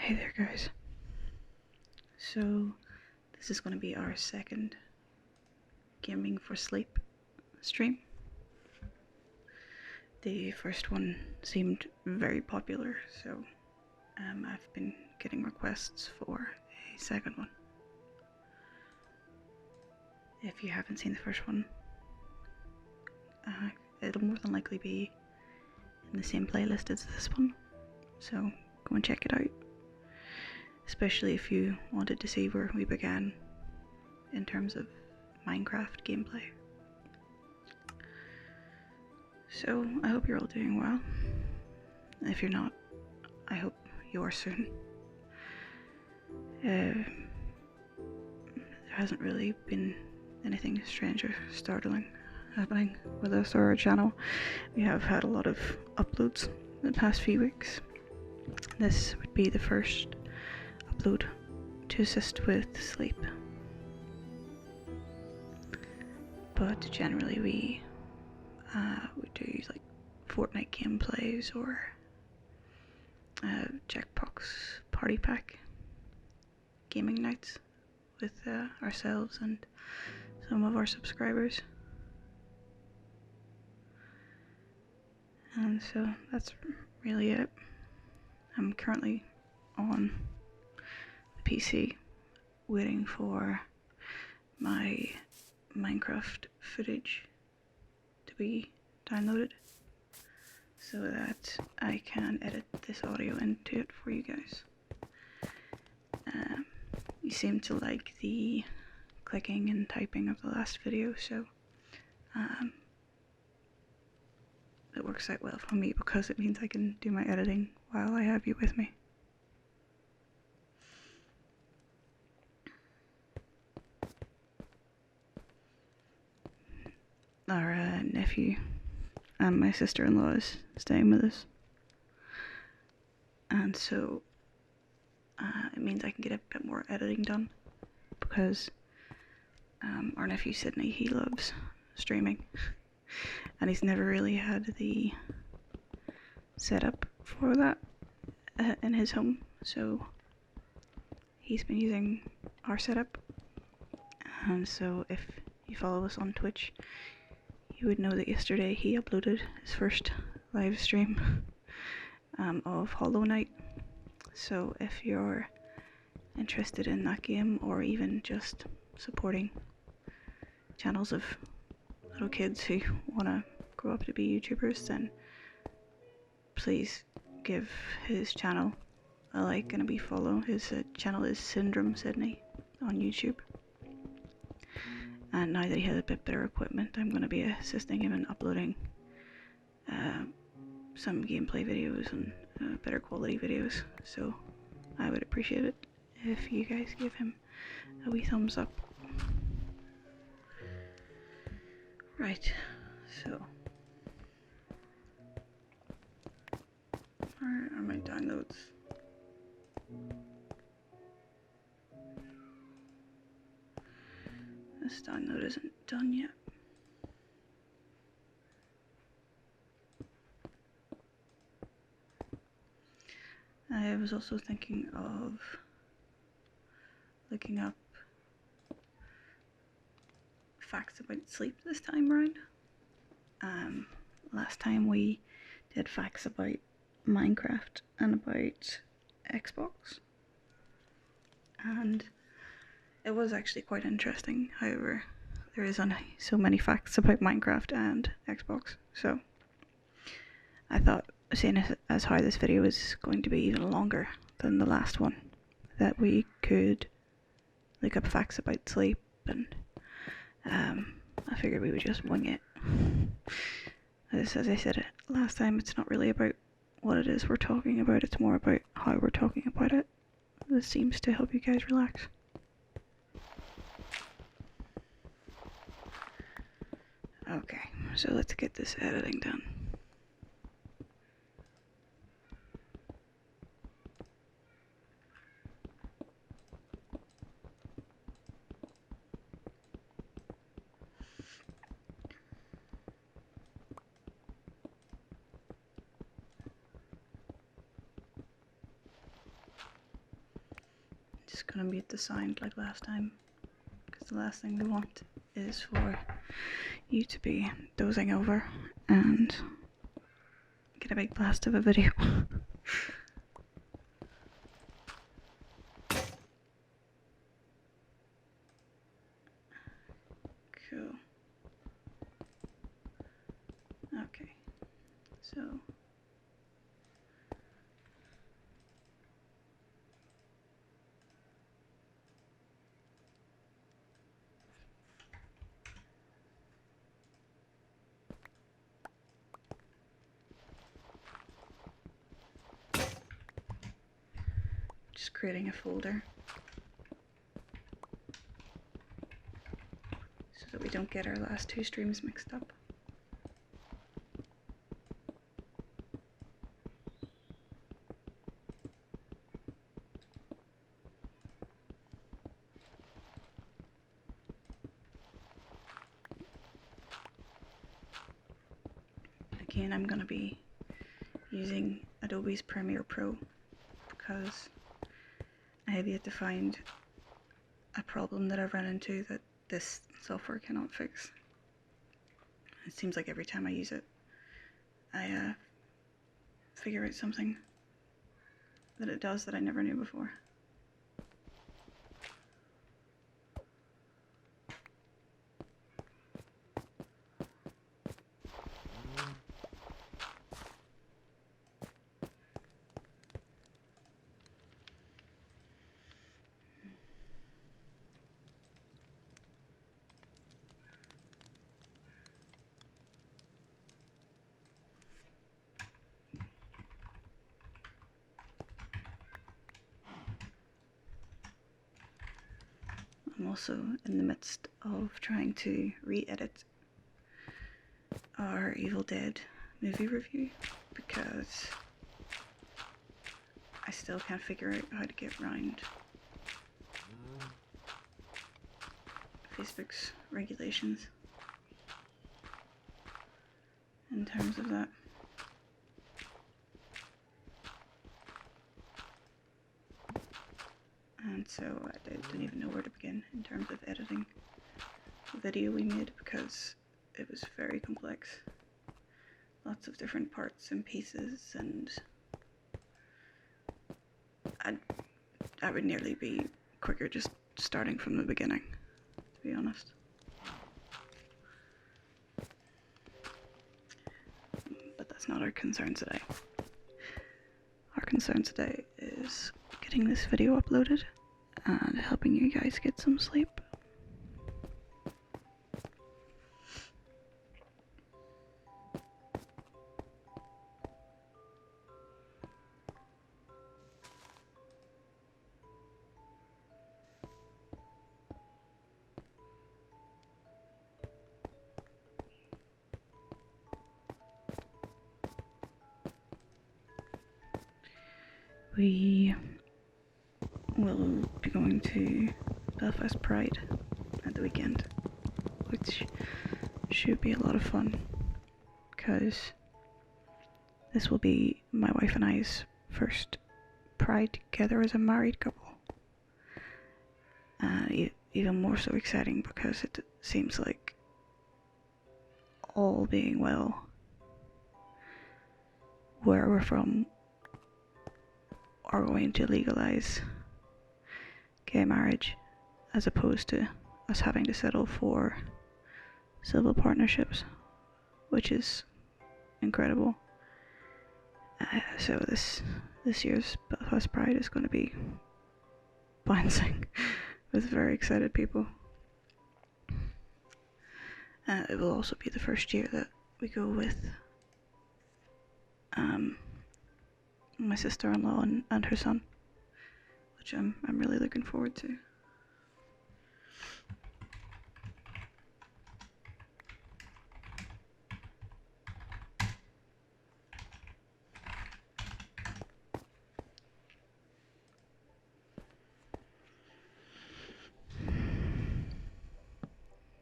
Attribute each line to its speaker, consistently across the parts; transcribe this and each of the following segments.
Speaker 1: Hey there guys. So this is going to be our second gaming for sleep stream. The first one seemed very popular, so I've been getting requests for a second one. If you haven't seen the first one, it'll more than likely be in the same playlist as this one, so go and check it out. Especially if you wanted to see where we began in terms of Minecraft gameplay. So I hope you're all doing well. If you're not, I hope you are soon. There hasn't really been anything strange or startling happening with us or our channel. We have had a lot of uploads in the past few weeks. This would be the first upload to assist with sleep. But generally we do like Fortnite gameplays or Jackbox party pack gaming nights with ourselves and some of our subscribers. And so that's really it. I'm currently on the PC waiting for my Minecraft footage to be downloaded so that I can edit this audio into it for you guys. You seem to like the clicking and typing of the last video, so it works out well for me because it means I can do my editing while I have you with me. Our nephew and my sister-in-law is staying with us, and so it means I can get a bit more editing done because our nephew Sydney, he loves streaming and he's never really had the setup for that in his home, so he's been using our setup. And so if you follow us on Twitch, you would know that yesterday he uploaded his first live stream of Hollow Knight. So if you're interested in that game, or even just supporting channels of little kids who want to grow up to be YouTubers, then please give his channel a like and a wee follow. His channel is Syndrome Sydney on YouTube. And now that he has a bit better equipment, I'm going to be assisting him in uploading some gameplay videos and better quality videos. So I would appreciate it if you guys give him a wee thumbs up. Right, so where are my downloads? This download isn't done yet. I was also thinking of looking up facts about sleep this time around. Last time we did facts about Minecraft and about Xbox, and it was actually quite interesting. However, there is only so many facts about Minecraft and Xbox, so I thought, seeing as how this video is going to be even longer than the last one, that we could look up facts about sleep, and I figured we would just wing it. As I said last time, it's not really about what it is we're talking about, it's more about how we're talking about it. This seems to help you guys relax. Okay, so let's get this editing done. it's gonna mute the sound like last time, because the last thing we want is for you to be dozing over and get a big blast of a video. Cool. Okay, so just creating a folder so that we don't get our last two streams mixed up. Again, I'm going to be using Adobe's Premiere Pro because I have yet to find a problem that I've run into that this software cannot fix. It seems like every time I use it, I figure out something that it does that I never knew before. I'm also in the midst of trying to re-edit our Evil Dead movie review because I still can't figure out how to get around Facebook's regulations in terms of that. And so I didn't even know where to begin in terms of editing the video we made because it was very complex. Lots of different parts and pieces, and I would nearly be quicker just starting from the beginning, to be honest. But that's not our concern today. Our concern today is getting this video uploaded and helping you guys get some sleep. We will be going to Belfast Pride at the weekend, which should be a lot of fun because this will be my wife and I's first Pride together as a married couple. Even more so exciting because it seems like, all being well, where we're from are going to legalize gay marriage as opposed to us having to settle for civil partnerships, which is incredible. So this year's Belfast Pride is going to be bouncing with very excited people. It will also be the first year that we go with my sister-in-law and her son, which I'm really looking forward to.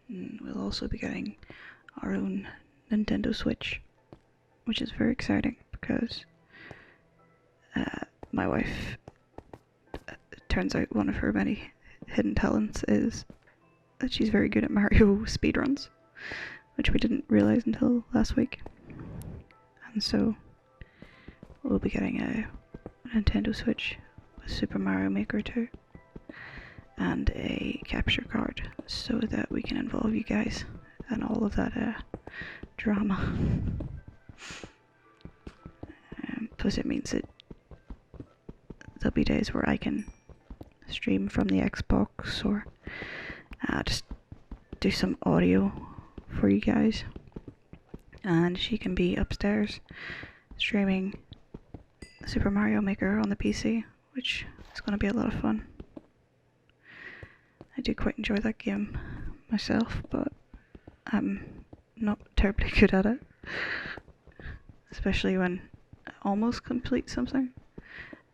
Speaker 1: And we'll also be getting our own Nintendo Switch, which is very exciting because my wife turns out one of her many hidden talents is that she's very good at Mario speedruns, which we didn't realise until last week. And so we'll be getting a Nintendo Switch with Super Mario Maker 2 and a capture card so that we can involve you guys and all of that drama. Plus it means that there'll be days where I can stream from the Xbox or just do some audio for you guys, and she can be upstairs streaming Super Mario Maker on the PC, which is going to be a lot of fun. I do quite enjoy that game myself, but I'm not terribly good at it, especially when I almost complete something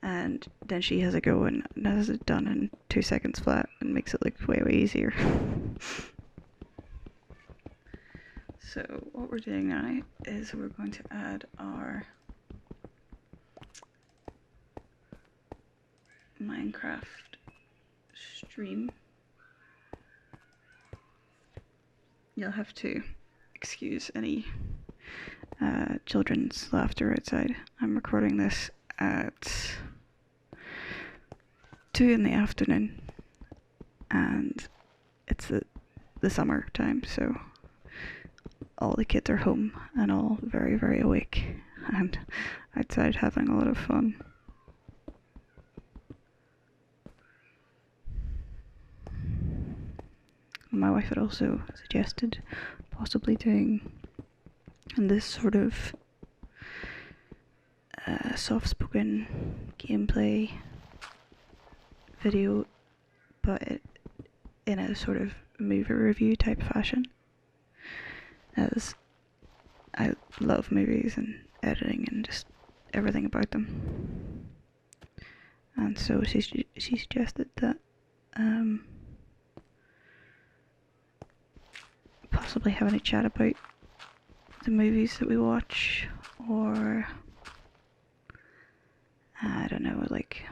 Speaker 1: and then she has a go and has it done in 2 seconds flat and makes it look way easier. So what we're doing now is we're going to add our Minecraft stream. You'll have to excuse any children's laughter outside. I'm recording this at 2 in the afternoon and it's the summer time, so all the kids are home and all very awake and outside having a lot of fun. My wife had also suggested possibly doing this sort of soft-spoken gameplay video, but in a sort of movie review type fashion, as I love movies and editing and just everything about them. And so she suggested that possibly having a chat about the movies that we watch, or I don't know, like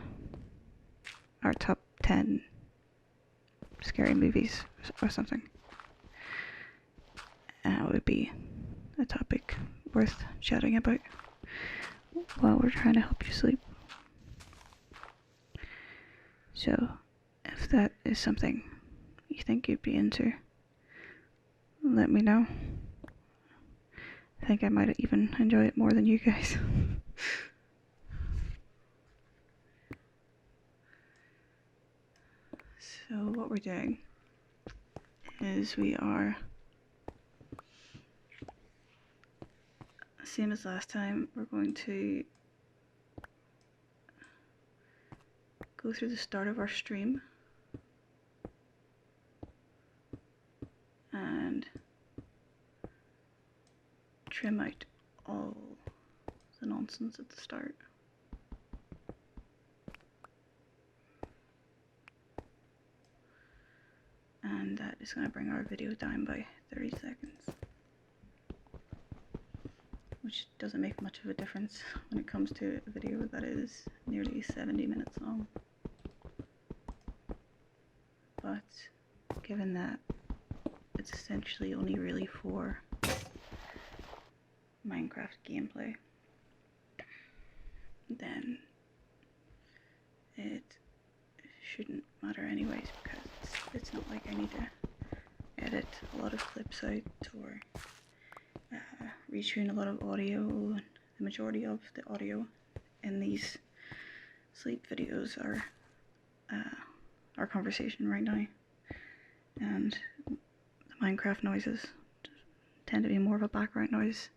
Speaker 1: our top 10 scary movies or something. Would be a topic worth chatting about while we're trying to help you sleep. So if that is something you think you'd be into, let me know. I think I might even enjoy it more than you guys. So what we're doing is we are, same as last time, we're going to go through the start of our stream and trim out all the nonsense at the start. And that is going to bring our video down by 30 seconds. Which doesn't make much of a difference when it comes to a video that is nearly 70 minutes long. But given that it's essentially only really for Minecraft gameplay, then it shouldn't matter anyways, because it's not like I need to edit a lot of clips out or retune a lot of audio. The majority of the audio in these sleep videos are our conversation right now, and the Minecraft noises tend to be more of a background noise,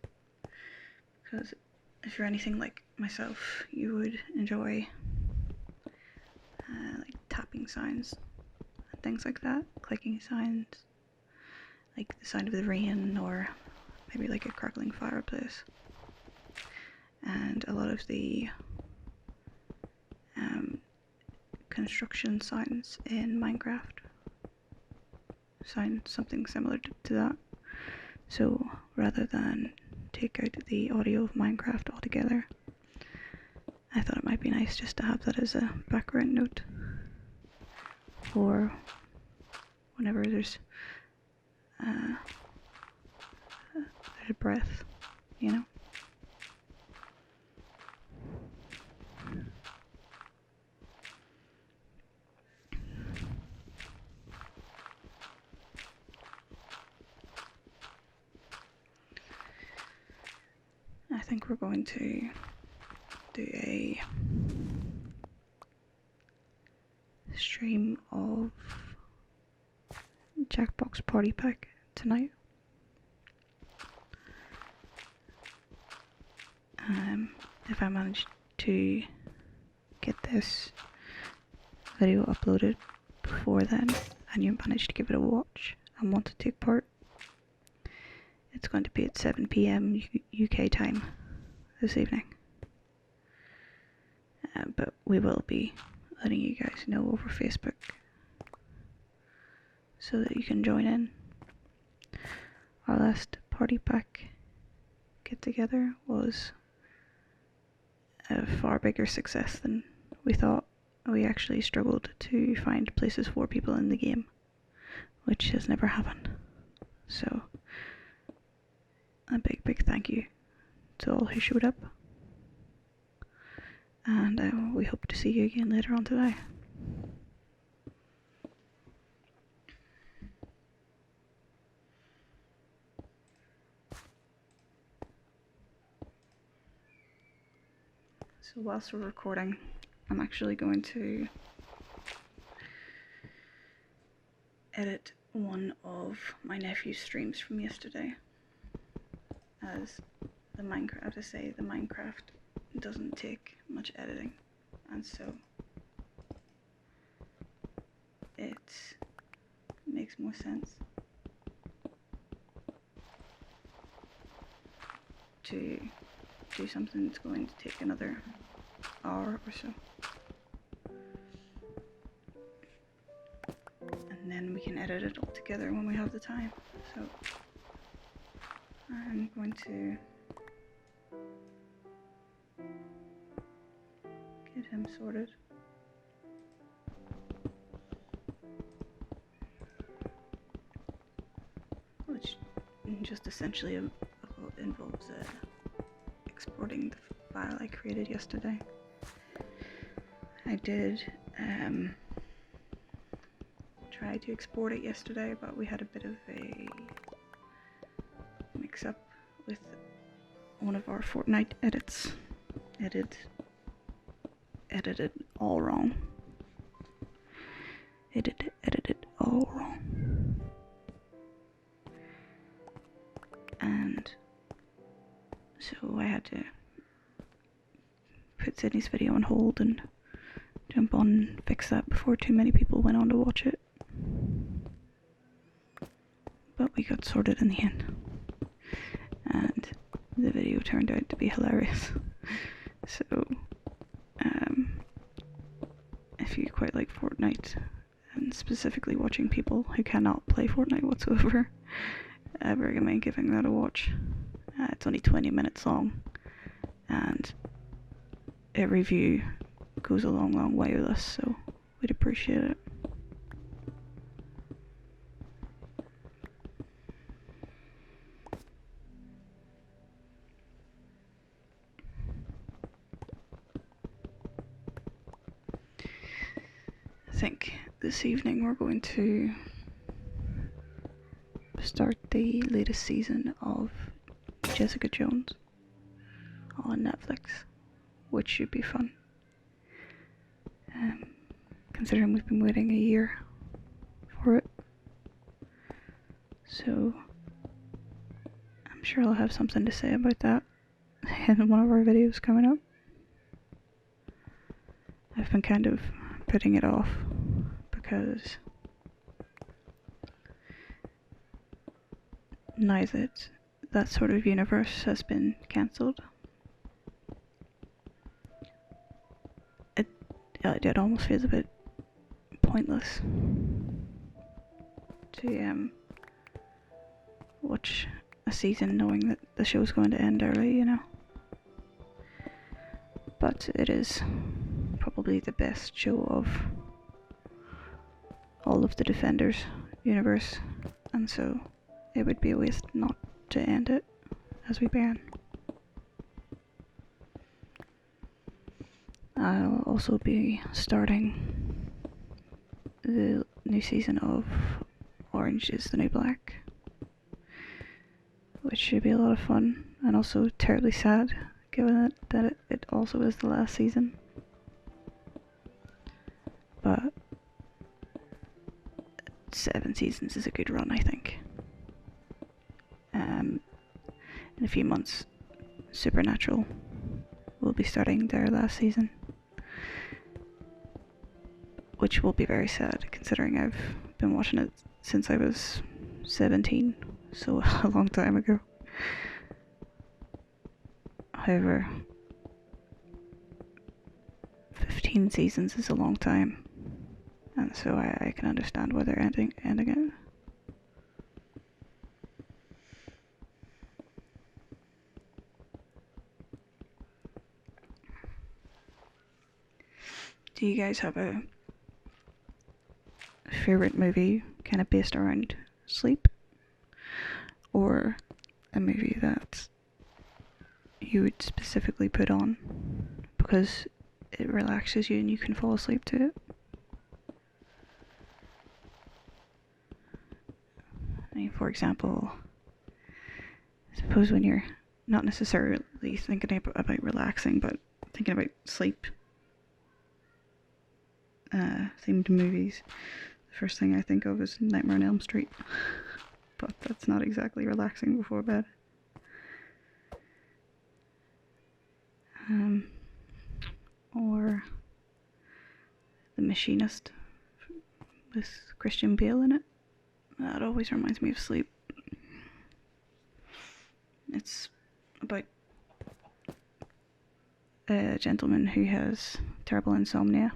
Speaker 1: because if you're anything like myself, you would enjoy like tapping sounds and things like that, clicking sounds, like the sound of the rain or maybe like a crackling fireplace. And a lot of the construction sounds in Minecraft sound something similar to that. So rather than take out the audio of Minecraft altogether, I thought it might be nice just to have that as a background note. for whenever there's a breath, you know. I think we're going to do a stream of Jackbox Party Pack tonight. If I manage to get this video uploaded before then, and you manage to give it a watch and want to take part, it's going to be at 7 PM UK time this evening. But we will be letting you guys know over Facebook so that you can join in. Our last party pack get together was a far bigger success than we thought. We actually struggled to find places for people in the game, which has never happened. So a big thank you to all who showed up, and we hope to see you again later on today. So whilst we're recording, I'm actually going to edit one of my nephew's streams from yesterday, as the Minecraft doesn't take much editing, and so it makes more sense to do something that's going to take another hour or so, and then we can edit it all together when we have the time. So I'm going to get him sorted. Which just essentially involves exporting the file I created yesterday. I did try to export it yesterday, but we had a bit of a mix-up with one of our Fortnite edits. Edited all wrong. Edited all wrong. And so I had to put Sydney's video on hold and jump on and fix that before too many people went on to watch it. But we got sorted in the end, and the video turned out to be hilarious. So if you quite like Fortnite, and specifically watching people who cannot play Fortnite whatsoever, I recommend giving that a watch. It's only 20 minutes long, and every view goes a long way with us, so we'd appreciate it. I think this evening we're going to start the latest season of Jessica Jones on Netflix, which should be fun. Considering we've been waiting a year for it. So I'm sure I'll have something to say about that in one of our videos coming up. I've been kind of putting it off because now that that sort of universe has been cancelled, it almost feels a bit pointless to watch a season knowing that the show's going to end early, you know. But it is probably the best show of all of the Defenders universe, and so it would be a waste not to end it as we began. I'll also be starting the new season of Orange is the New Black, which should be a lot of fun, and also terribly sad given that it also is the last season. But 7 seasons is a good run, I think. In a few months, Supernatural will be starting their last season, which will be very sad considering I've been watching it since I was 17, so a long time ago. However, 15 seasons is a long time, and so I can understand why they're ending it. Do you guys have a favorite movie kind of based around sleep? Or a movie that you would specifically put on because it relaxes you and you can fall asleep to it? I mean, for example, I suppose when you're not necessarily thinking about relaxing, but thinking about sleep themed movies, the first thing I think of is Nightmare on Elm Street. But that's not exactly relaxing before bed. Or The Machinist with Christian Bale in it. That always reminds me of sleep. It's about a gentleman who has terrible insomnia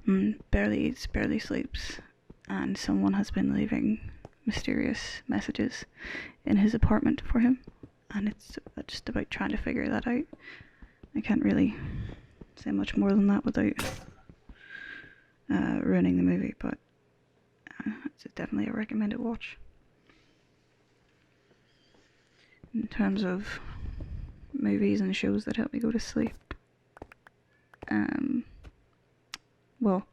Speaker 1: and barely eats, barely sleeps, and someone has been leaving mysterious messages in his apartment for him, and it's just about trying to figure that out. I can't really say much more than that without ruining the movie, but it's definitely a recommended watch. In terms of movies and shows that help me go to sleep, well,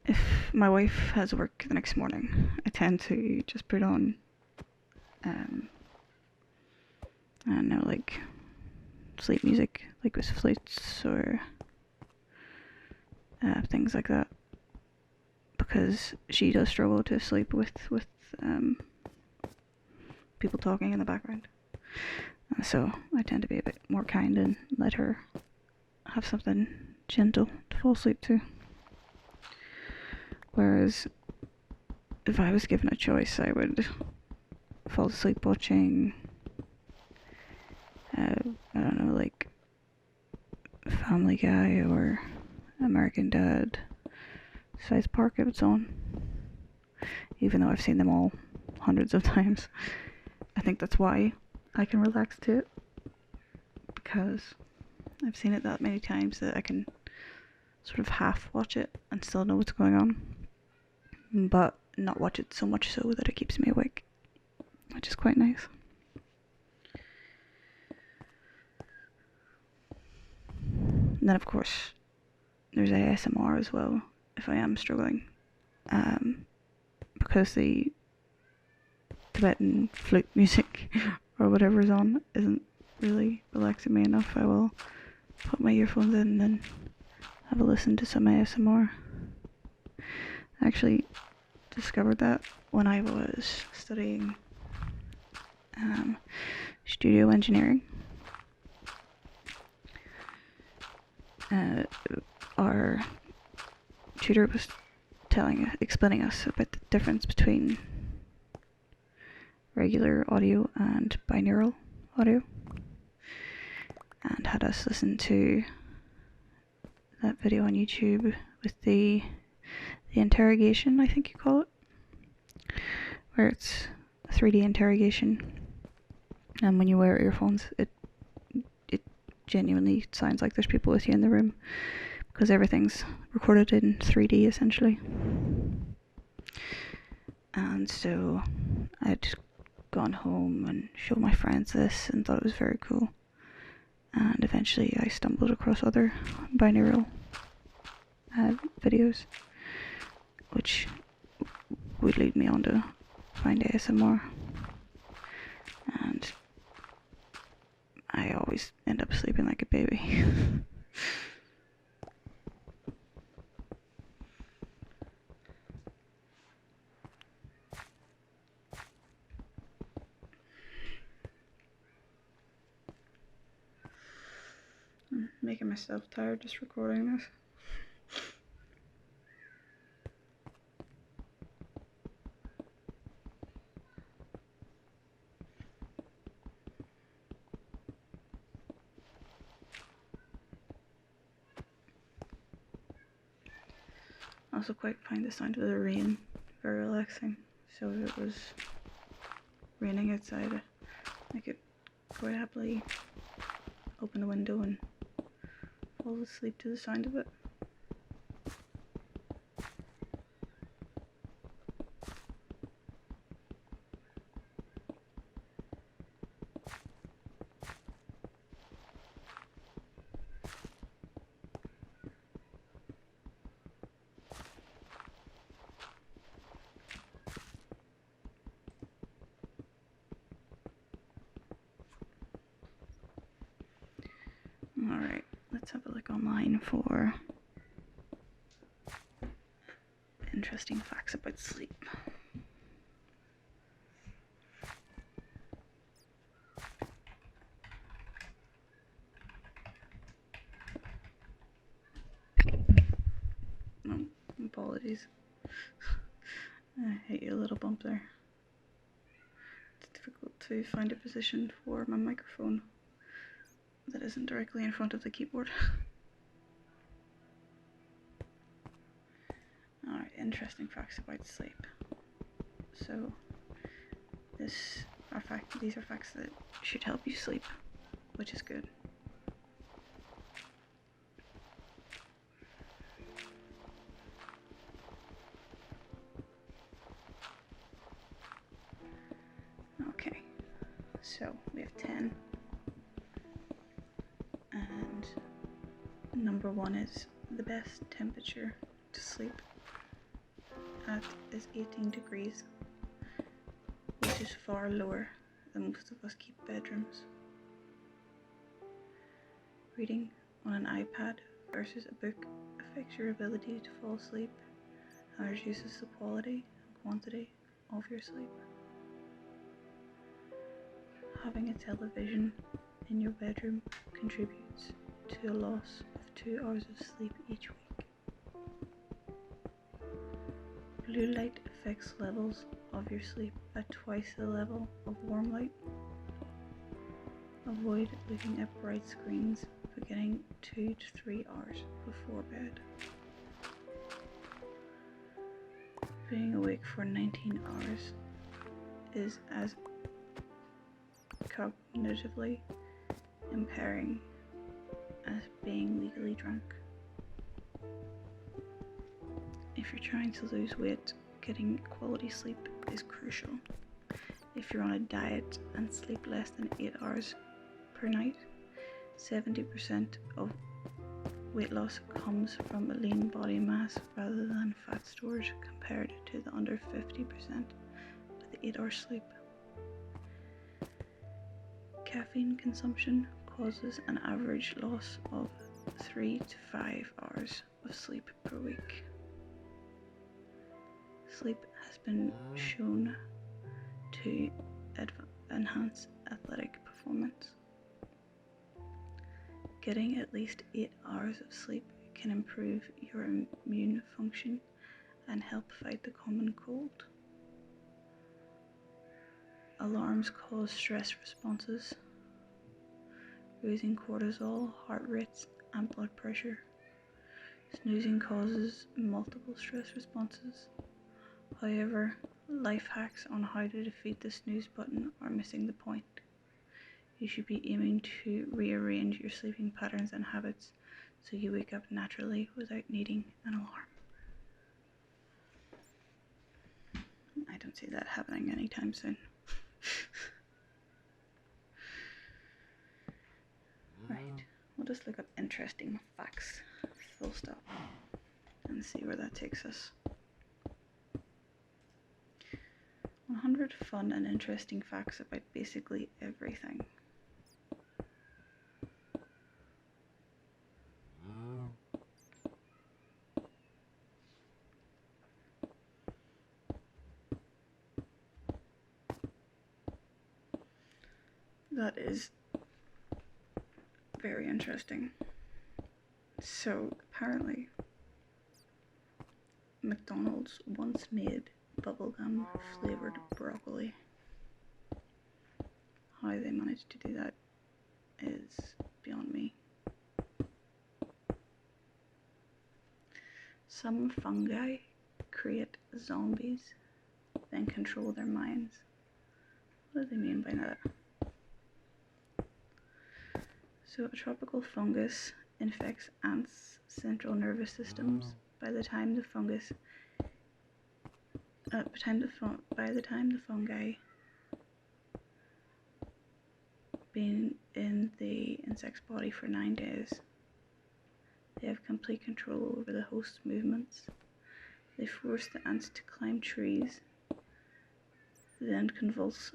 Speaker 1: if my wife has work the next morning, I tend to just put on, I don't know, like sleep music, like with flutes or things like that, because she does struggle to sleep with people talking in the background. So I tend to be a bit more kind and let her have something gentle to fall asleep to. Whereas if I was given a choice, I would fall asleep watching, I don't know, like Family Guy or American Dad, South Park if it's on. Even though I've seen them all hundreds of times. I think that's why I can relax to it, because I've seen it that many times that I can sort of half watch it and still know what's going on, but not watch it so much so that it keeps me awake, which is quite nice. And then of course there's ASMR as well if I am struggling, because the Tibetan flute music or whatever is on isn't really relaxing me enough. I will put my earphones in and then have a listen to some ASMR. I actually discovered that when I was studying studio engineering. Our tutor was explaining us about the difference between regular audio and binaural audio, and had us listen to that video on YouTube with the interrogation, I think you call it, where it's a 3D interrogation, and when you wear earphones it genuinely sounds like there's people with you in the room, because everything's recorded in 3D essentially. And so I'd gone home and showed my friends this and thought it was very cool. And eventually I stumbled across other binaural videos, which would lead me on to find ASMR. And I always end up sleeping like a baby. I'm making myself tired just recording this. I also quite find the sound of the rain very relaxing. So if it was raining outside, I could quite happily open the window and fall asleep to the sound of it. Alright, let's have a look online for interesting facts about sleep. Oh, apologies. I hit you a little bump there. It's difficult to find a position for my microphone that isn't directly in front of the keyboard. Alright, interesting facts about sleep. So, these are facts that should help you sleep, which is good. Okay, so we have 10. And number 1 is the best temperature to sleep at is 18 degrees, which is far lower than most of us keep bedrooms. Reading on an iPad versus a book affects your ability to fall asleep and reduces the quality and quantity of your sleep. Having a television in your bedroom contributes to a loss of 2 hours of sleep each week. Blue light affects levels of your sleep at twice the level of warm light. Avoid looking at bright screens beginning 2 to 3 hours before bed. Being awake for 19 hours is as cognitively impairing as being legally drunk. If you're trying to lose weight, getting quality sleep is crucial. If you're on a diet and sleep less than 8 hours per night, 70% of weight loss comes from a lean body mass rather than fat storage, compared to the under 50% with 8 hours sleep. Caffeine consumption causes an average loss of 3 to 5 hours of sleep per week. Sleep has been shown to enhance athletic performance. Getting at least 8 hours of sleep can improve your immune function and help fight the common cold. Alarms cause stress responses, raising cortisol, heart rates, and blood pressure. Snoozing causes multiple stress responses. However, life hacks on how to defeat the snooze button are missing the point. You should be aiming to rearrange your sleeping patterns and habits so you wake up naturally without needing an alarm. I don't see that happening anytime soon. Right, we'll just look up interesting facts, full stop, and see where that takes us. 100 fun and interesting facts about basically everything. That is very interesting. So apparently McDonald's once made bubblegum flavoured broccoli. How they managed to do that is beyond me. Some fungi create zombies, then control their minds. What do they mean by that? So a tropical fungus infects ants' central nervous systems. By the time the fungi been in the insect's body for 9 days, they have complete control over the host's movements. They force the ants to climb trees, then convulse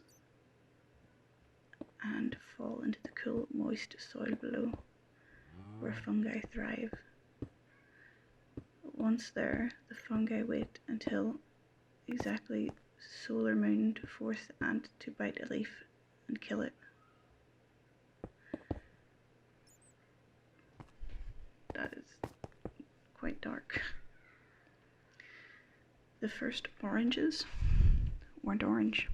Speaker 1: and fall into the cool, moist soil below, where fungi thrive. Once there, the fungi wait until exactly solar moon to force the ant to bite a leaf and kill it. That is quite dark. The first oranges weren't orange.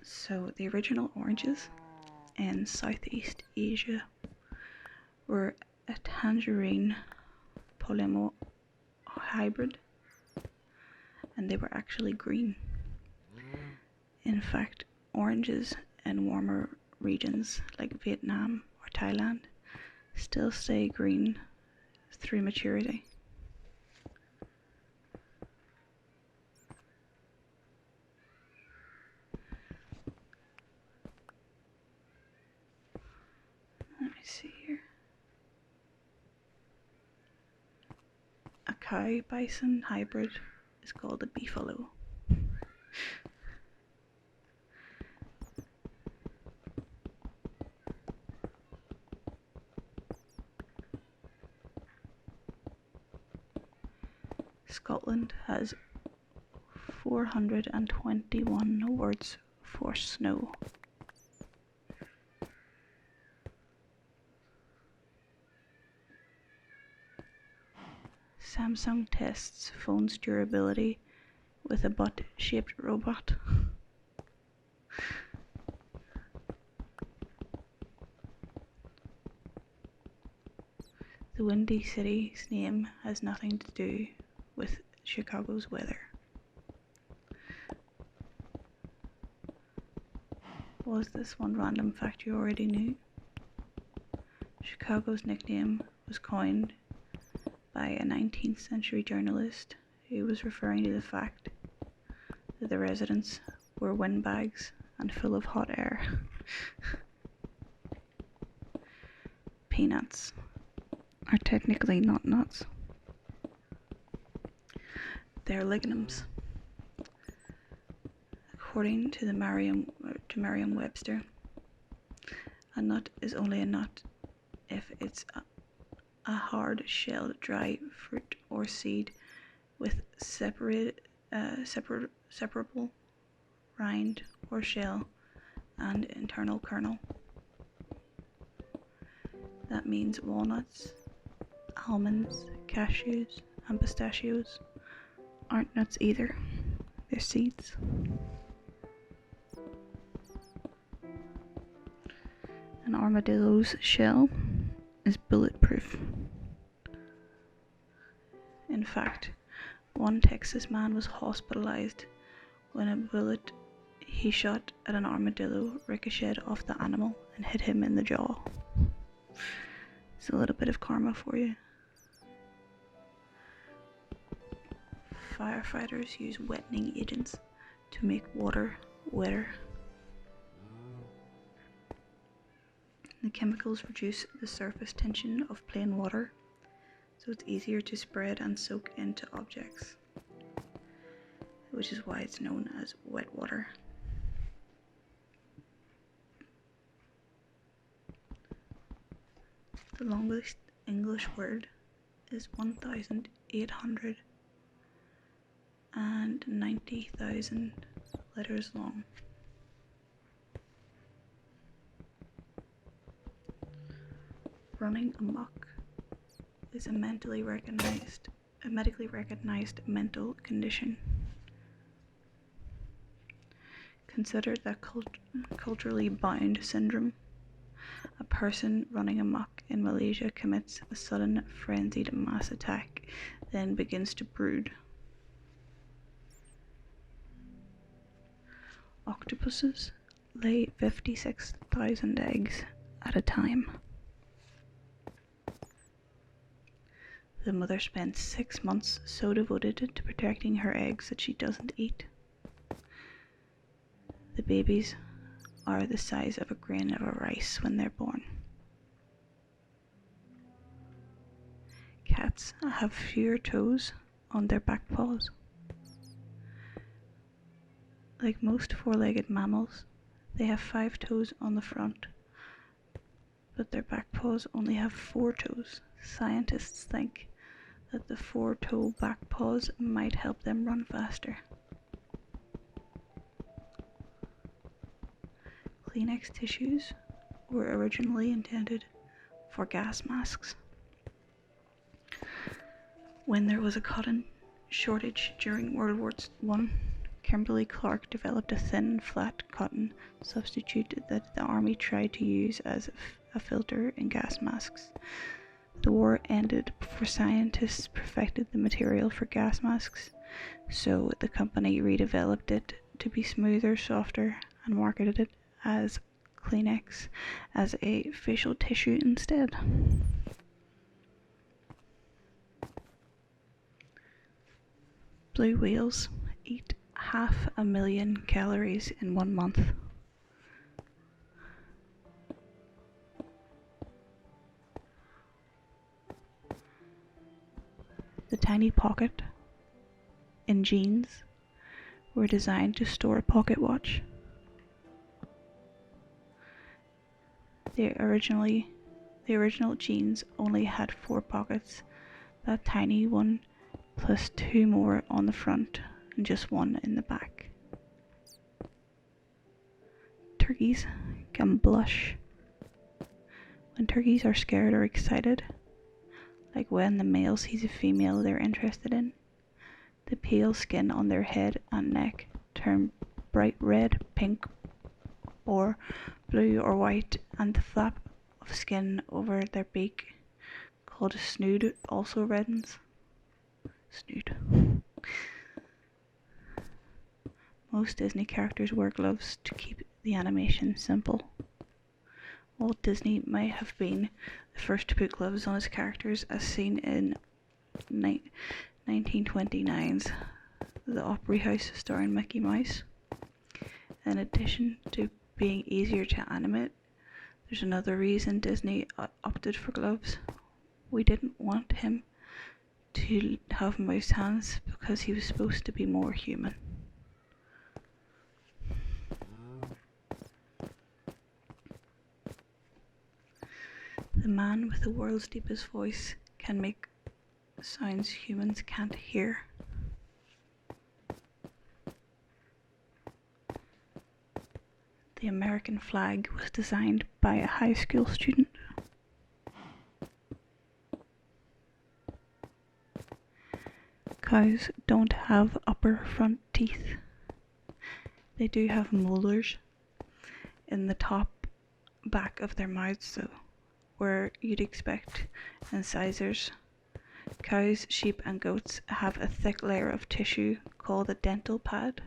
Speaker 1: So the original oranges in Southeast Asia were a tangerine polymo hybrid, and they were actually green. In fact, oranges in warmer regions like Vietnam or Thailand still stay green through maturity. Let me see here. A cow bison hybrid is called a beefalo. Scotland has 421 words for snow. Samsung tests phone's durability with a butt-shaped robot. The Windy City's name has nothing to do with Chicago's weather. Was this one random fact you already knew? Chicago's nickname was coined by a 19th century journalist who was referring to the fact that the residents were windbags and full of hot air. Peanuts are technically not nuts. They're lignums. According to the Merriam-Webster, a nut is only a nut if it's a hard-shelled dry fruit or seed with separable rind or shell and internal kernel. That means walnuts, almonds, cashews, and pistachios aren't nuts either. They're seeds. An armadillo's shell is bulletproof. In fact, one Texas man was hospitalized when a bullet he shot at an armadillo ricocheted off the animal and hit him in the jaw. It's a little bit of karma for you. Firefighters use wetting agents to make water wetter. The chemicals reduce the surface tension of plain water, so it's easier to spread and soak into objects, which is why it's known as wet water. The longest English word is 1,890,000 letters long. Running amok is a medically recognized mental condition. Consider the culturally bound syndrome. A person running amok in Malaysia commits a sudden frenzied mass attack, then begins to brood. Octopuses lay 56,000 eggs at a time. The mother spends 6 months so devoted to protecting her eggs that she doesn't eat. The babies are the size of a grain of rice when they're born. Cats have fewer toes on their back paws. Like most four-legged mammals, they have 5 toes on the front, but their back paws only have 4 toes. Scientists think that the 4-toe back paws might help them run faster. Kleenex tissues were originally intended for gas masks. When there was a cotton shortage during World War I, Kimberly Clark developed a thin, flat cotton substitute that the army tried to use as a filter in gas masks. The war ended before scientists perfected the material for gas masks, so the company redeveloped it to be smoother, softer, and marketed it as Kleenex as a facial tissue instead. Blue whales eat 500,000 calories in 1 month. The tiny pocket in jeans were designed to store a pocket watch. The original jeans only had 4 pockets, that tiny one plus 2 more on the front and just 1 in the back. Turkeys can blush. When turkeys are scared or excited, like when the male sees a female they're interested in, the pale skin on their head and neck turn bright red, pink, or blue or white, and the flap of skin over their beak, called a snood, also reddens. Snood. Most Disney characters wear gloves to keep the animation simple. Walt Disney might have been the first to put gloves on his characters, as seen in 1929's The Opry House starring Mickey Mouse. In addition to being easier to animate, there's another reason Disney opted for gloves. We didn't want him to have mouse hands because he was supposed to be more human. The man with the world's deepest voice can make sounds humans can't hear. The American flag was designed by a high school student. Cows don't have upper front teeth. They do have molars in the top back of their mouths though, where you'd expect incisors. Cows, sheep and goats have a thick layer of tissue called a dental pad.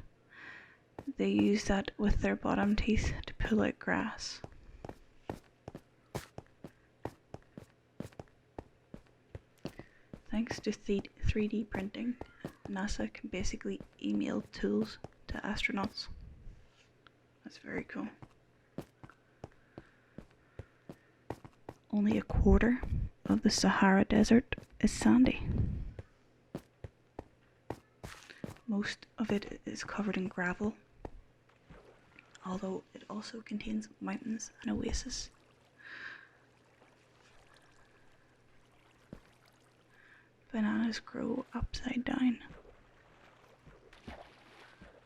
Speaker 1: They use that with their bottom teeth to pull out grass. Thanks to 3D printing, NASA can basically email tools to astronauts. That's very cool. Only a quarter of the Sahara Desert is sandy. Most of it is covered in gravel, although it also contains mountains and oases. Bananas grow upside down.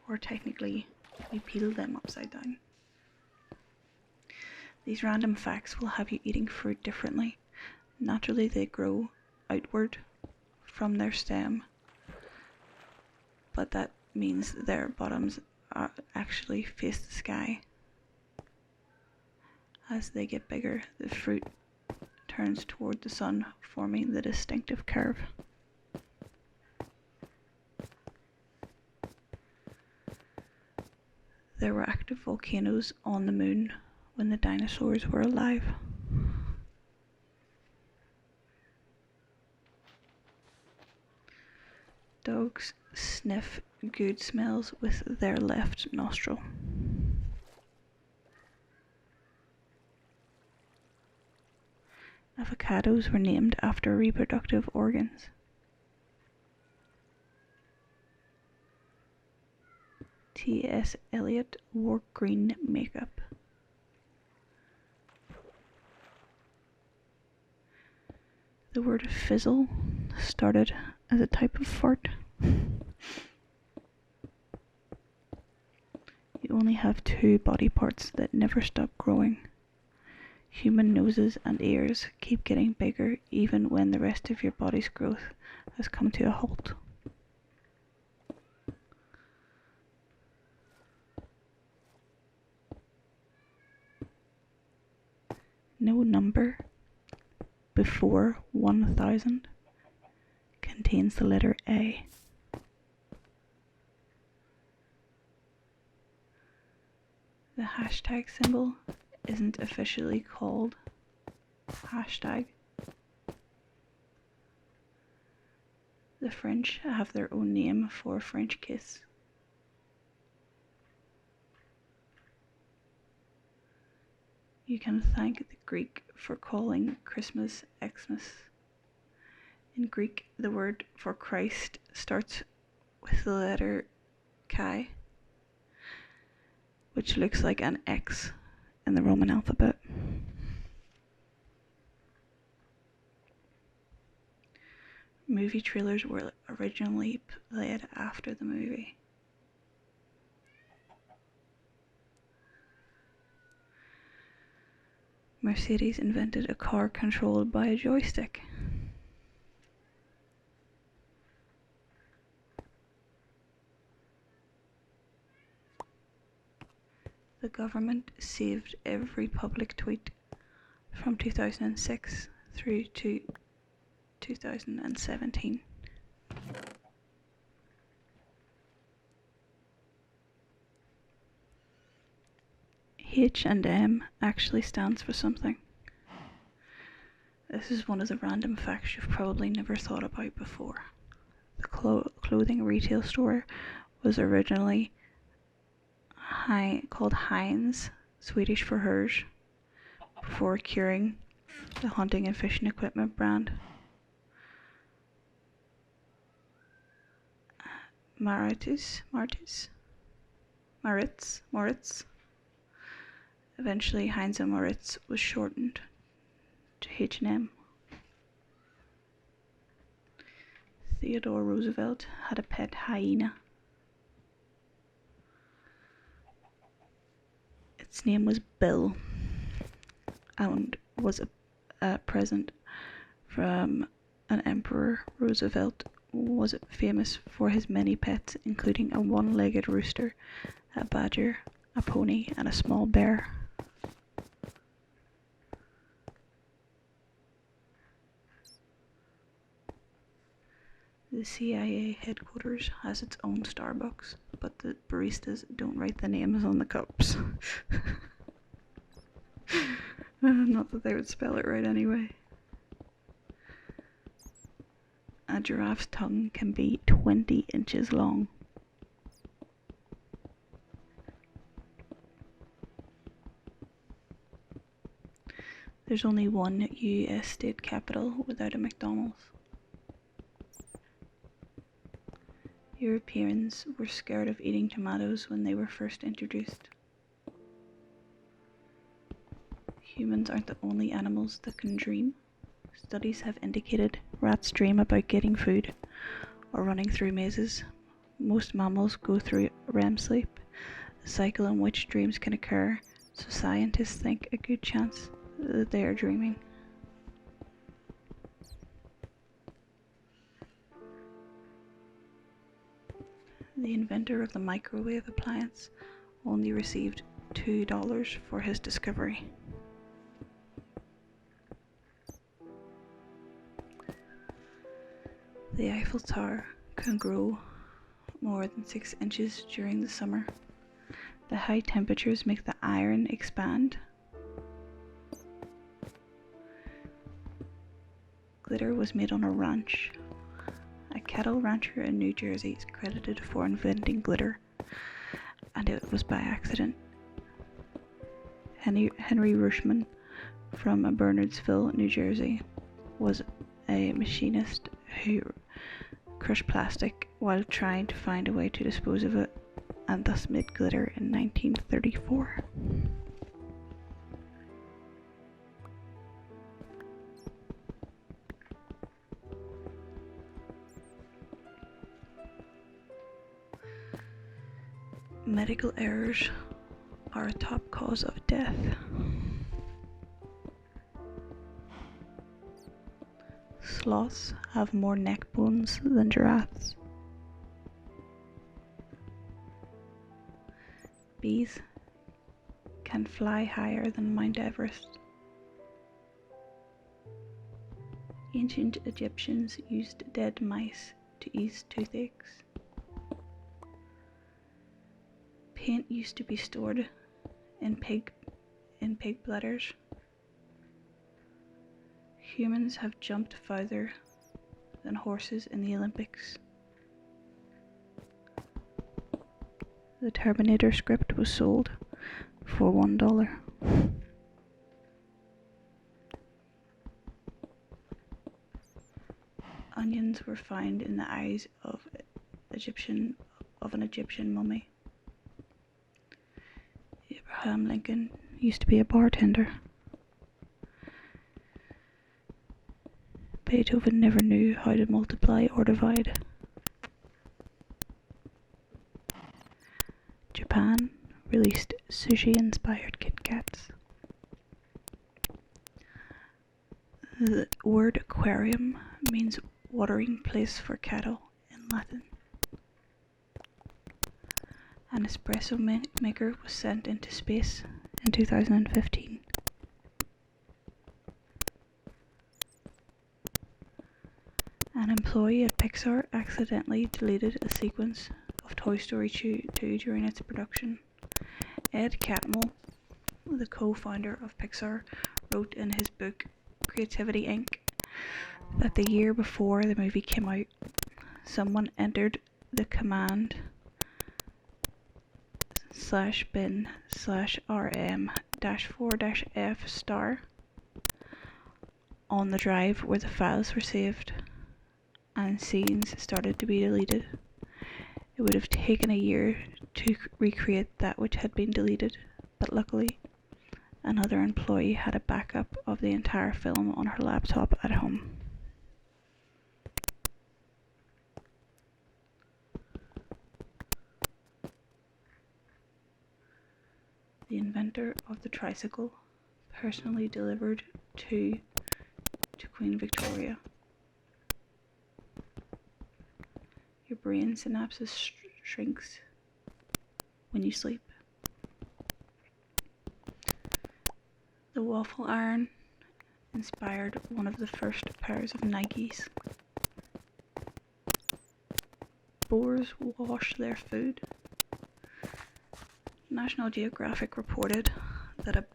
Speaker 1: Or technically, we peel them upside down. These random facts will have you eating fruit differently. Naturally, they grow outward from their stem, but that means their bottoms actually face the sky. As they get bigger, the fruit turns toward the sun, forming the distinctive curve. There were active volcanoes on the moon when the dinosaurs were alive. Dogs sniff good smells with their left nostril. Avocados were named after reproductive organs. T.S. Eliot wore green makeup. The word fizzle started as a type of fart. You only have two body parts that never stop growing. Human noses and ears keep getting bigger even when the rest of your body's growth has come to a halt. No number before 1000 contains the letter A. The hashtag symbol isn't officially called hashtag. The French have their own name for a French kiss. You can thank the Greek for calling Christmas Xmas. In Greek, the word for Christ starts with the letter Chi, which looks like an X in the Roman alphabet. Movie trailers were originally played after the movie. Mercedes invented a car controlled by a joystick. The government saved every public tweet from 2006 through to 2017. H&M actually stands for something. This is one of the random facts you've probably never thought about before. The clothing retail store was originally called Heinz, Swedish for hers, before curing the hunting and fishing equipment brand. Maritz. Eventually, Heinz and Moritz was shortened to H&M. Theodore Roosevelt had a pet hyena. Its name was Bill and was a present from an emperor. Roosevelt was famous for his many pets, including a one-legged rooster, a badger, a pony, and a small bear. The CIA headquarters has its own Starbucks, but the baristas don't write the names on the cups. Not that they would spell it right anyway. A giraffe's tongue can be 20 inches long. There's only one US state capital without a McDonald's. Europeans were scared of eating tomatoes when they were first introduced. Humans aren't the only animals that can dream. Studies have indicated rats dream about getting food or running through mazes. Most mammals go through REM sleep, a cycle in which dreams can occur, so scientists think a good chance that they are dreaming. The inventor of the microwave appliance only received $2 for his discovery. The Eiffel Tower can grow more than 6 inches during the summer. The high temperatures make the iron expand. Glitter was made on a ranch. A cattle rancher in New Jersey is credited for inventing glitter, and it was by accident. Henry Rushman from Bernardsville, New Jersey, was a machinist who crushed plastic while trying to find a way to dispose of it, and thus made glitter in 1934. Medical errors are a top cause of death. Sloths have more neck bones than giraffes. Bees can fly higher than Mount Everest. Ancient Egyptians used dead mice to ease toothaches. Paint used to be stored in pig bladders. Humans have jumped farther than horses in the Olympics. The Terminator script was sold for $1. Onions were found in the eyes of an Egyptian mummy. Abraham Lincoln used to be a bartender. Beethoven never knew how to multiply or divide. Japan released sushi-inspired Kit Kats. The word aquarium means watering place for cattle in Latin. An espresso maker was sent into space in 2015. An employee at Pixar accidentally deleted a sequence of Toy Story 2 during its production. Ed Catmull, the co-founder of Pixar, wrote in his book Creativity Inc. that the year before the movie came out, someone entered the command /bin/rm-4-f* on the drive where the files were saved, and scenes started to be deleted. It would have taken a year to recreate that which had been deleted, but luckily another employee had a backup of the entire film on her laptop at home. The inventor of the tricycle personally delivered two to Queen Victoria. Your brain synapses shrinks when you sleep. The waffle iron inspired one of the first pairs of Nikes. Boars wash their food. National Geographic reported that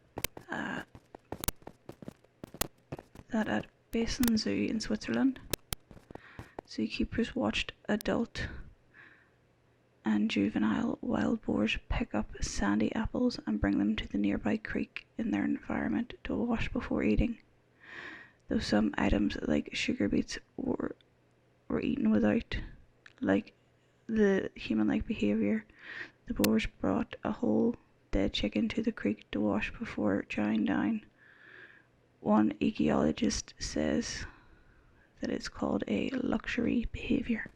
Speaker 1: at Basin Zoo in Switzerland, Zookeepers watched adult and juvenile wild boars pick up sandy apples and bring them to the nearby creek in their environment to wash before eating. Though some items like sugar beets were eaten without, like the human-like behaviour, the boars brought a whole dead chicken to the creek to wash before chowing down. One ecologist says that it's called a luxury behaviour.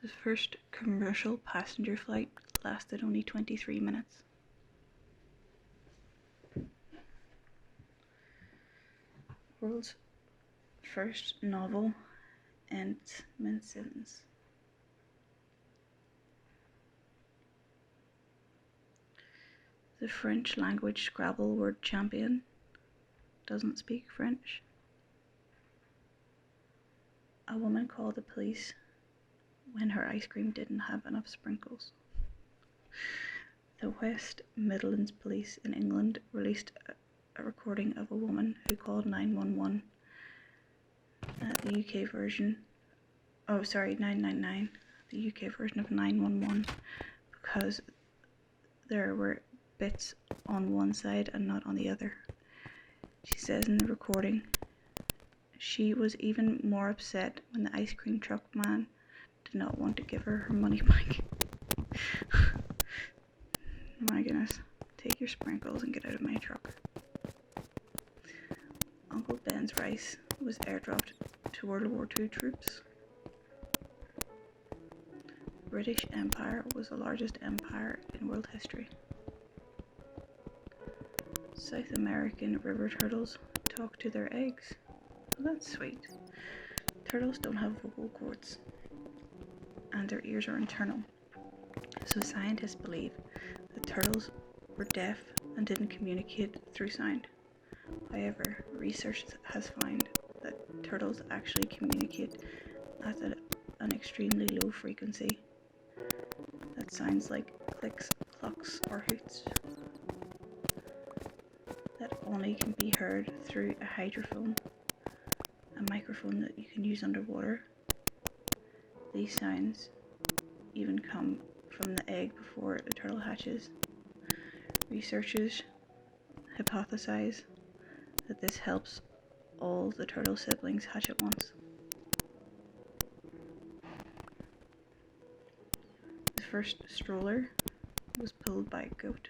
Speaker 1: The first commercial passenger flight lasted only 23 minutes. World's first novel ends mid-sentence. The French language Scrabble word champion doesn't speak French. A woman called the police when her ice cream didn't have enough sprinkles. The West Midlands Police in England released a recording of a woman who called 911. The UK version, 999, the UK version of 911, because there were bits on one side and not on the other. She says in the recording, she was even more upset when the ice cream truck man did not want to give her money back. My goodness, take your sprinkles and get out of my truck. Uncle Ben's rice was airdropped to World War II troops. British Empire was the largest empire in world history. South American river turtles talk to their eggs. Well, that's sweet. Turtles don't have vocal cords, and their ears are internal. So scientists believe that turtles were deaf and didn't communicate through sound. However, research has found that turtles actually communicate at an extremely low frequency that sounds like clicks, clucks, or hoots, that only can be heard through a hydrophone, a microphone that you can use underwater. These sounds even come from the egg before the turtle hatches. Researchers hypothesize that this helps all the turtle siblings hatch at once. The first stroller was pulled by a goat.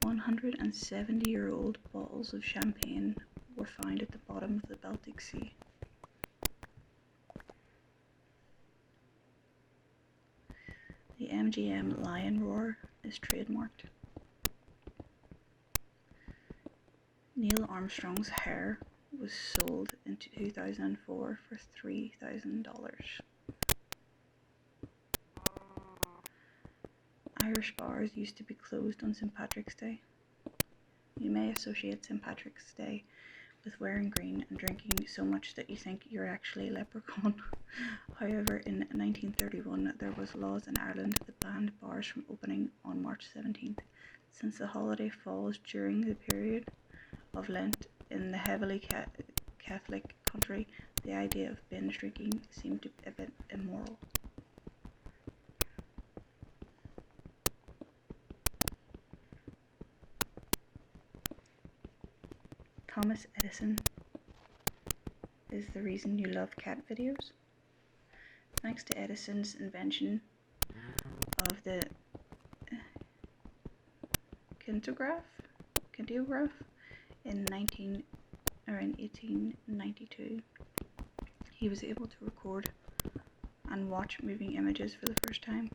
Speaker 1: 170-year-old bottles of champagne were found at the bottom of the Baltic Sea. The MGM lion roar is trademarked. Neil Armstrong's hair was sold in 2004 for $3,000. Irish bars used to be closed on St. Patrick's Day. You may associate St. Patrick's Day with wearing green and drinking so much that you think you're actually a leprechaun. However, in 1931 there was laws in Ireland that banned bars from opening on March 17th. Since the holiday falls during the period of Lent in the heavily Catholic country, the idea of binge drinking seemed to be a bit immoral. Thomas Edison is the reason you love cat videos. Thanks to Edison's invention of the kintograph in 1892, he was able to record and watch moving images for the first time.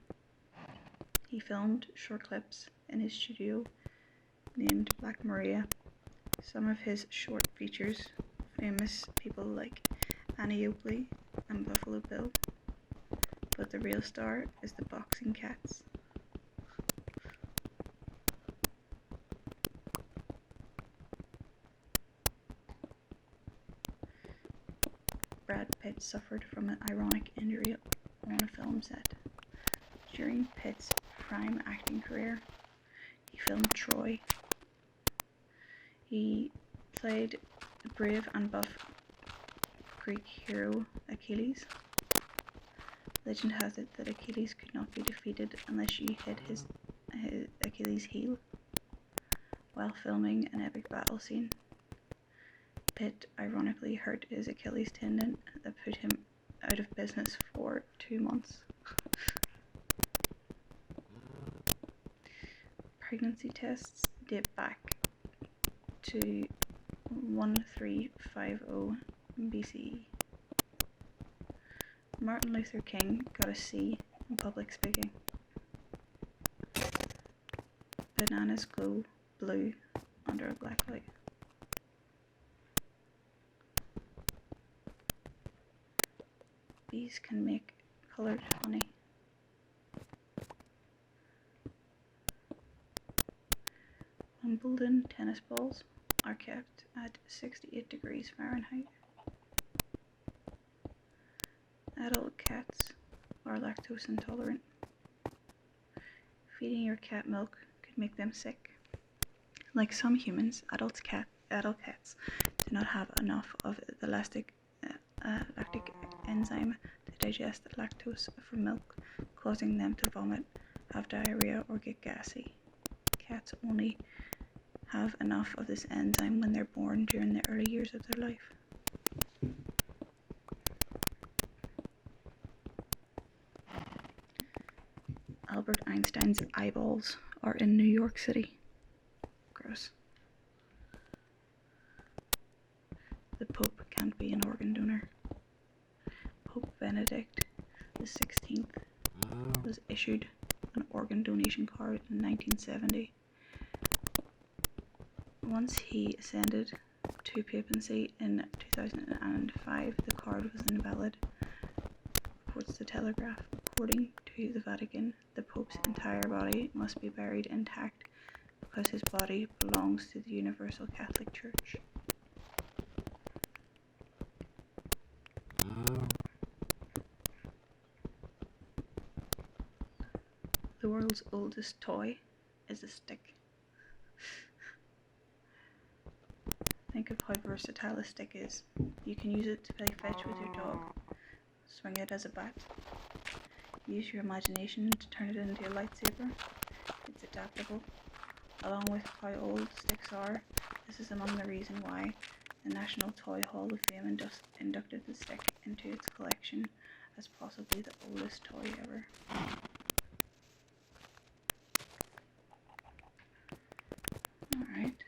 Speaker 1: He filmed short clips in his studio named Black Maria. Some of his short features famous people like Annie Oakley and Buffalo Bill, but the real star is the boxing cats. Brad Pitt suffered from an ironic injury on a film set. During Pitt's prime acting career, he filmed Troy. He played the brave and buff Greek hero Achilles. Legend has it that Achilles could not be defeated unless you hit his Achilles' heel while filming an epic battle scene. Pitt ironically hurt his Achilles tendon that put him out of business for 2 months. Pregnancy tests date back to 1350 BCE. Martin Luther King got a C in public speaking. Bananas glow blue under a black light. Bees can make coloured honey. Wimbledon tennis balls are kept at 68 degrees Fahrenheit. Adult cats are lactose intolerant. Feeding your cat milk could make them sick. Like some humans, adult cats do not have enough of the lactic enzyme to digest the lactose from milk, causing them to vomit, have diarrhea, or get gassy. Cats only have enough of this enzyme when they're born during the early years of their life. Albert Einstein's eyeballs are in New York City. Gross. The Pope can't be an organ donor. Pope Benedict XVI was issued an organ donation card in 1970. Once he ascended to papacy in 2005, the card was invalid, reports the Telegraph. According to the Vatican, the Pope's entire body must be buried intact because his body belongs to the Universal Catholic Church. The world's oldest toy is a stick. Think of how versatile a stick is. You can use it to play fetch with your dog, swing it as a bat, use your imagination to turn it into a lightsaber. It's adaptable. Along with how old sticks are, this is among the reasons why the National Toy Hall of Fame inducted the stick into its collection as possibly the oldest toy ever. Alright.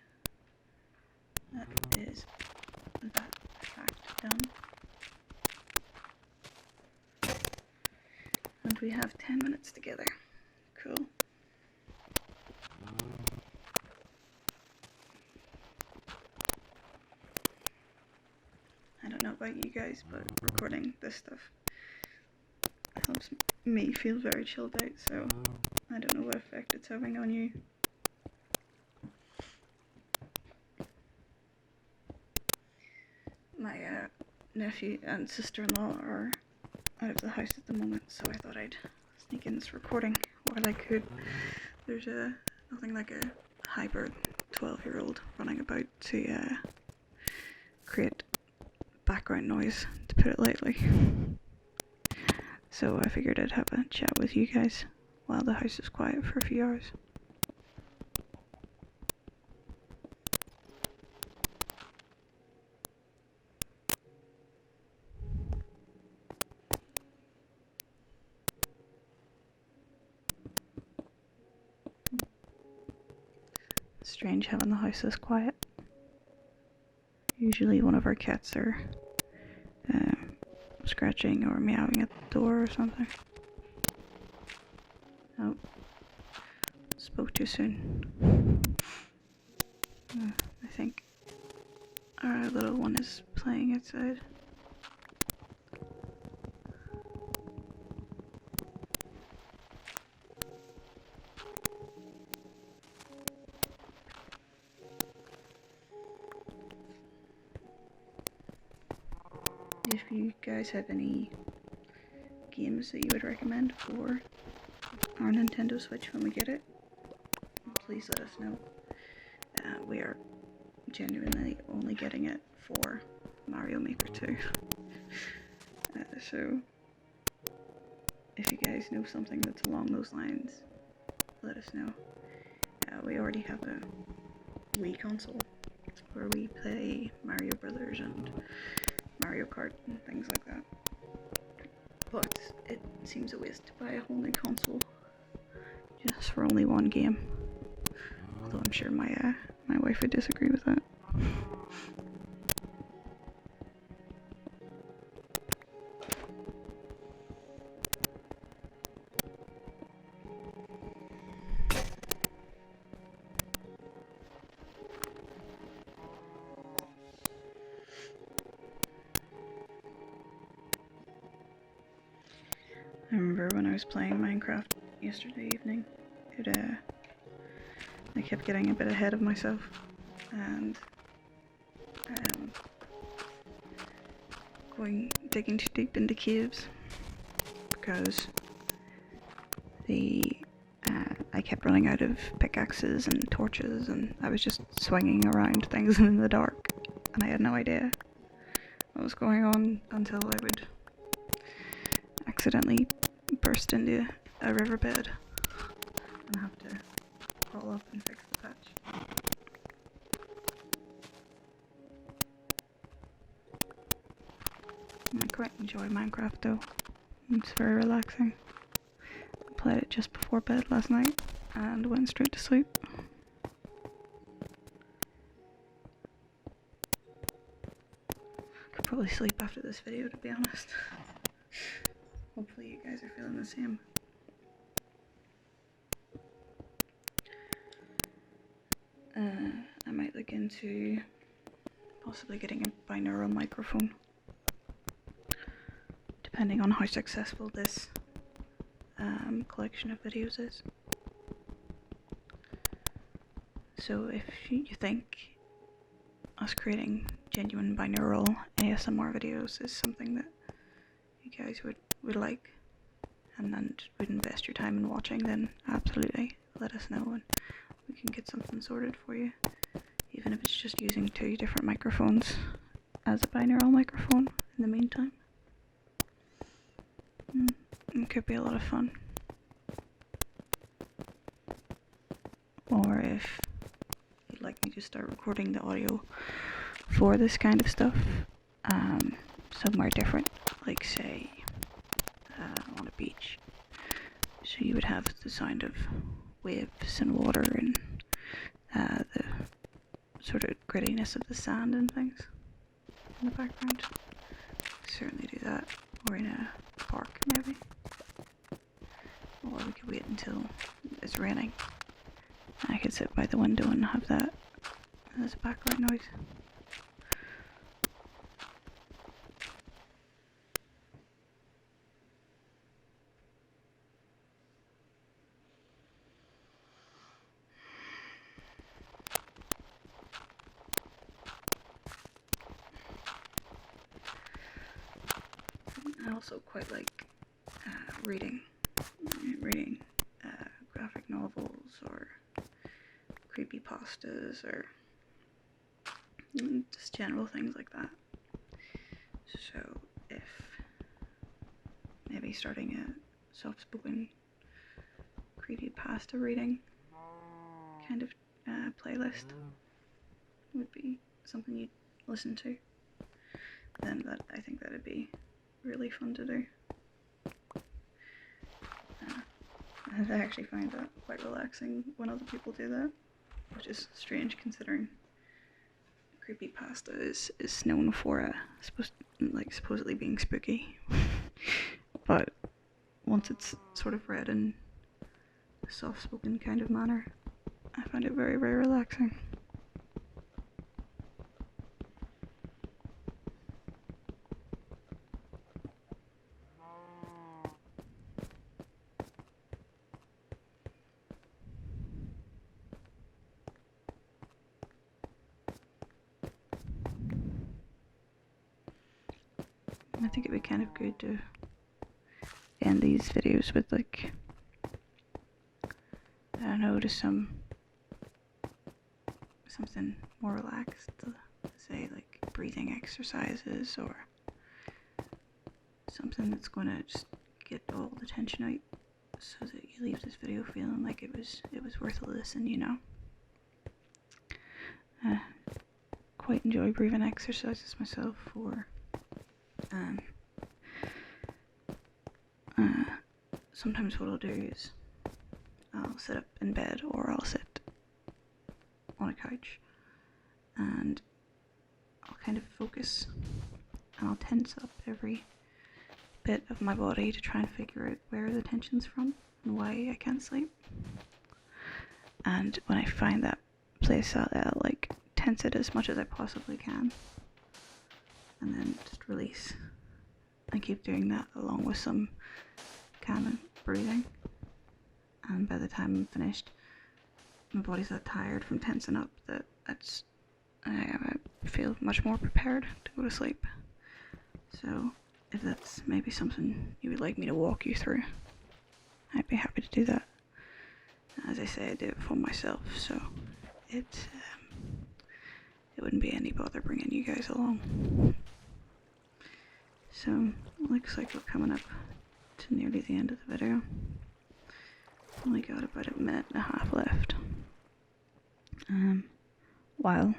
Speaker 1: That is that fact done. And we have 10 minutes together. Cool. I don't know about you guys, but recording this stuff helps me feel very chilled out, so I don't know what effect it's having on you. My nephew and sister-in-law are out of the house at the moment, so I thought I'd sneak in this recording while I could. There's nothing like a hybrid 12-year-old running about to create background noise, to put it lightly. So I figured I'd have a chat with you guys while the house is quiet for a few hours. Strange having the house this quiet. Usually one of our cats are scratching or meowing at the door or something. Oh, spoke too soon. I think our little one is playing outside. If you guys have any games that you would recommend for our Nintendo Switch when we get it, please let us know. We are genuinely only getting it for Mario Maker 2. So if you guys know something that's along those lines, let us know. We already have a Wii console where we play Mario Brothers and Mario Kart and things like that. But it seems a waste to buy a whole new console just for only one game. Although I'm sure my wife would disagree with that. I remember when I was playing Minecraft yesterday evening, I kept getting a bit ahead of myself and digging too deep into caves because I kept running out of pickaxes and torches, and I was just swinging around things in the dark, and I had no idea what was going on until I would accidentally burst into a riverbed and have to crawl up and fix the patch. I quite enjoy Minecraft though. It's very relaxing. I played it just before bed last night and went straight to sleep. Could probably sleep after this video, to be honest. Hopefully you guys are feeling the same. I might look into possibly getting a binaural microphone, depending on how successful this collection of videos is. So if you think us creating genuine binaural ASMR videos is something that you guys would like and would invest your time in watching, then absolutely let us know and we can get something sorted for you, even if it's just using 2 different microphones as a binaural microphone in the meantime. It could be a lot of fun. Or if you'd like me to start recording the audio for this kind of stuff somewhere different, like say on a beach, so you would have the sound of waves and water and the sort of grittiness of the sand and things in the background. Certainly do that, or in a park maybe, or we could wait until it's raining. I could sit by the window and have that as a background noise. I also quite like reading graphic novels or creepypastas or just general things like that. So if maybe starting a soft-spoken creepypasta reading kind of playlist would be something you'd listen to, then I think that'd be really fun to do. I actually find that quite relaxing when other people do that, which is strange considering creepypasta is known for supposedly being spooky. But once it's sort of read in a soft-spoken kind of manner, I find it very, very relaxing. I think it'd be kind of good to end these videos with like I don't know, just something more relaxed, say like breathing exercises or something that's going to just get all the tension out, so that you leave this video feeling like it was worth a listen, you know. Quite enjoy breathing exercises myself. For sometimes what I'll do is I'll sit up in bed, or I'll sit on a couch, and I'll kind of focus, and I'll tense up every bit of my body to try and figure out where the tension's from and why I can't sleep. And when I find that place, I'll like tense it as much as I possibly can, and then just release, and keep doing that along with some calm breathing. And by the time I'm finished, my body's that tired from tensing up that I feel much more prepared to go to sleep. So if that's maybe something you would like me to walk you through, I'd be happy to do that. As I say, I do it for myself, so it wouldn't be any bother bringing you guys along. So it looks like we're coming up to nearly the end of the video. Only got about a minute and a half left. While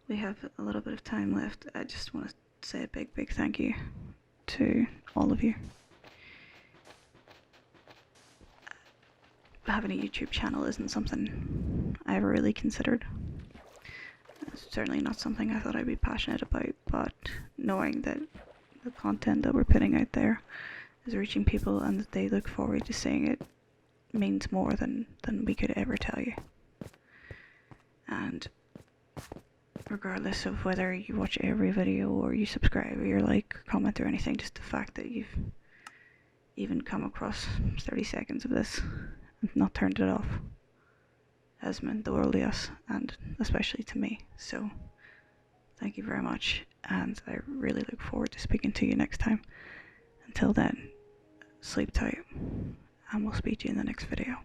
Speaker 1: we have a little bit of time left, I just want to say a big thank you to all of you. Having a YouTube channel isn't something I ever really considered. It's certainly not something I thought I'd be passionate about, but knowing that the content that we're putting out there is reaching people and that they look forward to seeing it means more than we could ever tell you. And regardless of whether you watch every video or you subscribe or you like or comment or anything, just the fact that you've even come across 30 seconds of this and not turned it off has meant the world to us, and especially to me. So thank you very much, and I really look forward to speaking to you next time. Until then, sleep tight, and we'll speak to you in the next video.